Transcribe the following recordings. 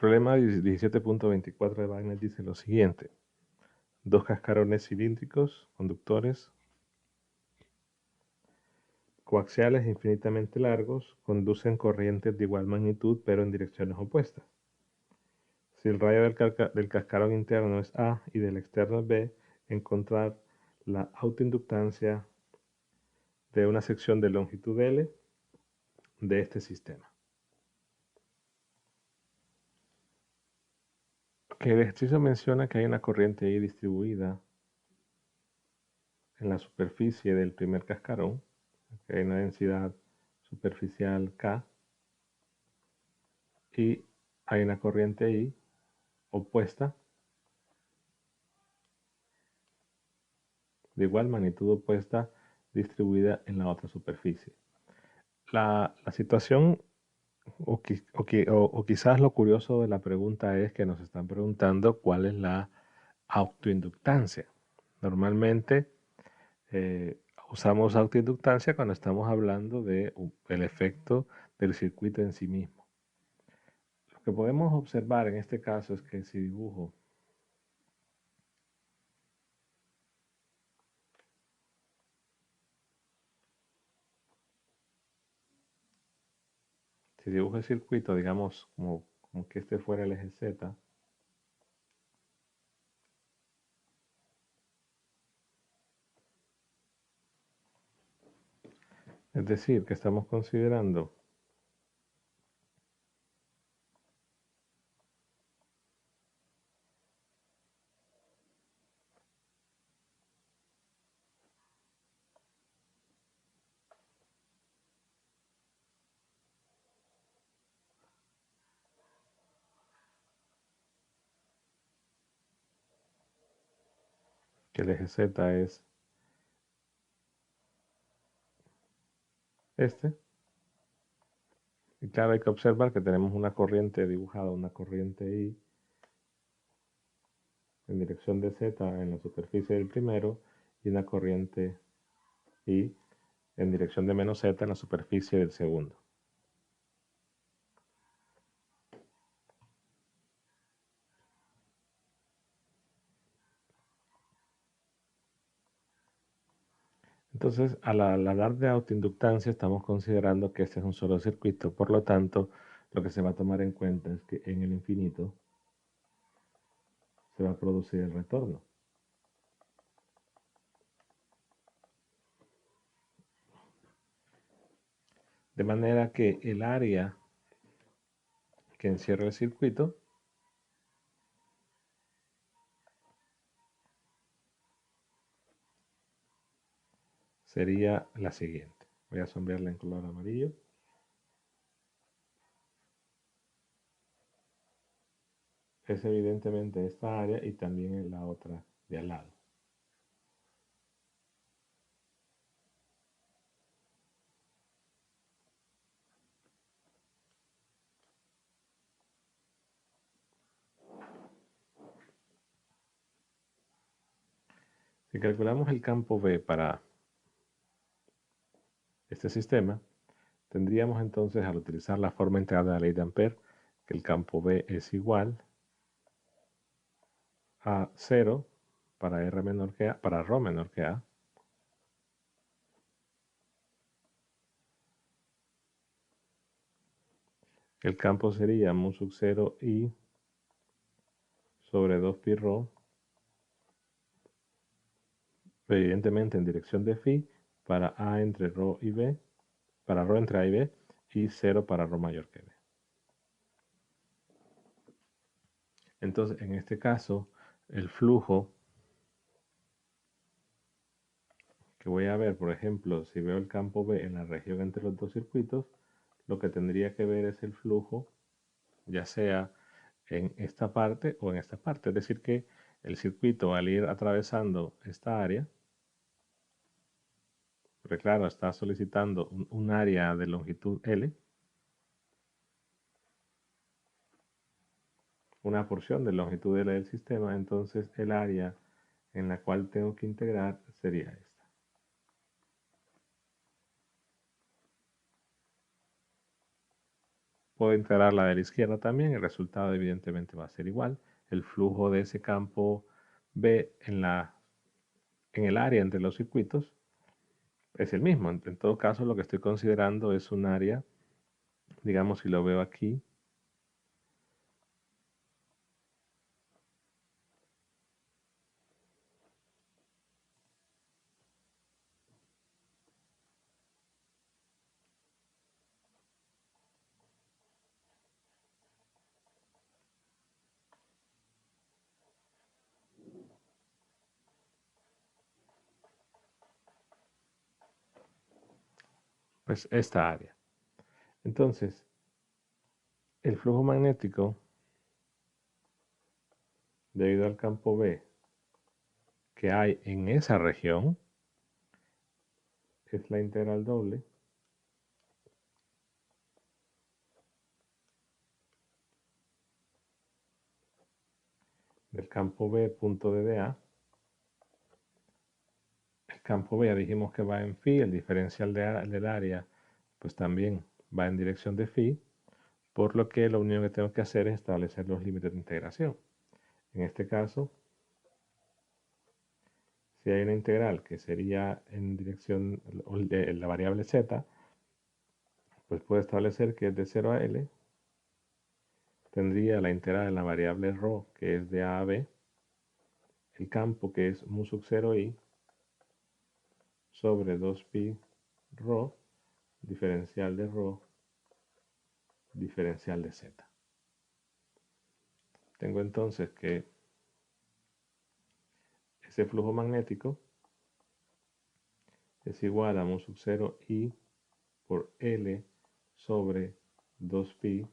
Problema 17.24 de Wagner dice lo siguiente. Dos cascarones cilíndricos, conductores, coaxiales infinitamente largos, conducen corrientes de igual magnitud pero en direcciones opuestas. Si el radio del cascarón interno es A y del externo es B, encontrar la autoinductancia de una sección de longitud L de este sistema. El ejercicio menciona que hay una corriente I distribuida en la superficie del primer cascarón, que hay una densidad superficial K, y hay una corriente I opuesta, de igual magnitud opuesta, distribuida en la otra superficie. La situación, o quizás lo curioso de la pregunta es que nos están preguntando cuál es la autoinductancia. Normalmente usamos autoinductancia cuando estamos hablando del efecto del circuito en sí mismo. Lo que podemos observar en este caso es que si dibujo el circuito, digamos, como que este fuera el eje Z, es decir, que estamos considerando que el eje Z es este. Y claro, hay que observar que tenemos una corriente dibujada, una corriente I en dirección de Z en la superficie del primero y una corriente I en dirección de menos Z en la superficie del segundo. Entonces, al hablar de autoinductancia, estamos considerando que este es un solo circuito. Por lo tanto, lo que se va a tomar en cuenta es que en el infinito se va a producir el retorno. De manera que el área que encierra el circuito sería la siguiente. Voy a sombrearla en color amarillo. Es evidentemente esta área y también la otra de al lado. Si calculamos el campo B para este sistema, tendríamos entonces, al utilizar la forma integral de la ley de Ampère, que el campo B es igual a 0 para R menor que A, para ρ menor que A, el campo sería mu sub 0 I sobre 2 pi ρ, evidentemente en dirección de phi, para A entre ρ y B, para ρ entre A y B, y 0 para ρ mayor que B. Entonces, en este caso, el flujo que voy a ver, por ejemplo, si veo el campo B en la región entre los dos circuitos, lo que tendría que ver es el flujo, ya sea en esta parte o en esta parte. Es decir, que el circuito al ir atravesando esta área, porque claro, está solicitando un área de longitud L, una porción de longitud L del sistema, entonces el área en la cual tengo que integrar sería esta. puedo integrar la de la izquierda también, el resultado evidentemente va a ser igual. El flujo de ese campo B en el área entre los circuitos es el mismo. En todo caso, lo que estoy considerando es un área, digamos, si lo veo aquí, pues esta área. Entonces, el flujo magnético debido al campo B que hay en esa región es la integral doble del campo B punto de DA. El campo B ya dijimos que va en phi, el diferencial del área pues también va en dirección de phi, por lo que lo único que tengo que hacer es establecer los límites de integración. En este caso, si hay una integral que sería en dirección de la variable z, pues puedo establecer que es de 0 a L, tendría la integral de la variable ρ, que es de A a B, el campo que es mu sub 0i sobre 2pi ρ, diferencial de ρ, diferencial de z. Tengo entonces que ese flujo magnético es igual a mu sub 0i por L sobre 2pi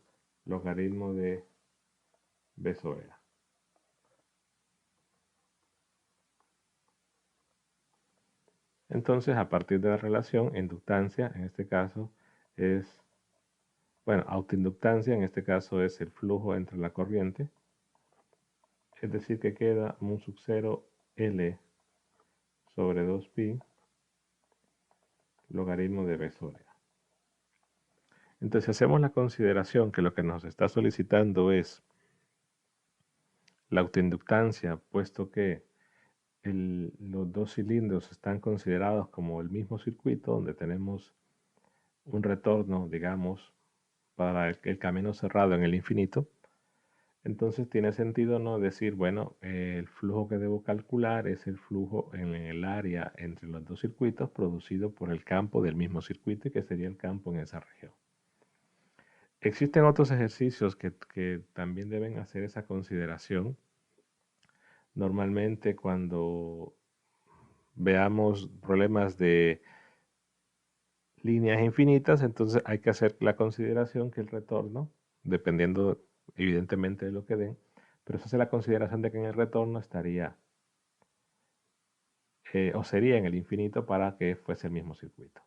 logaritmo de B sobre A. Entonces, a partir de la relación, inductancia, en este caso, es, bueno, autoinductancia, en este caso es el flujo entre la corriente, es decir, que queda mu sub 0 L sobre 2pi logaritmo de B sobre A. Entonces, si hacemos la consideración que lo que nos está solicitando es la autoinductancia, puesto que los dos cilindros están considerados como el mismo circuito, donde tenemos un retorno, digamos, para el camino cerrado en el infinito, entonces tiene sentido no decir, bueno, el flujo que debo calcular es el flujo en el área entre los dos circuitos producido por el campo del mismo circuito, y que sería el campo en esa región. Existen otros ejercicios que también deben hacer esa consideración. Normalmente cuando veamos problemas de líneas infinitas, entonces hay que hacer la consideración que el retorno, dependiendo evidentemente de lo que den, pero se hace la consideración de que en el retorno estaría o sería en el infinito para que fuese el mismo circuito.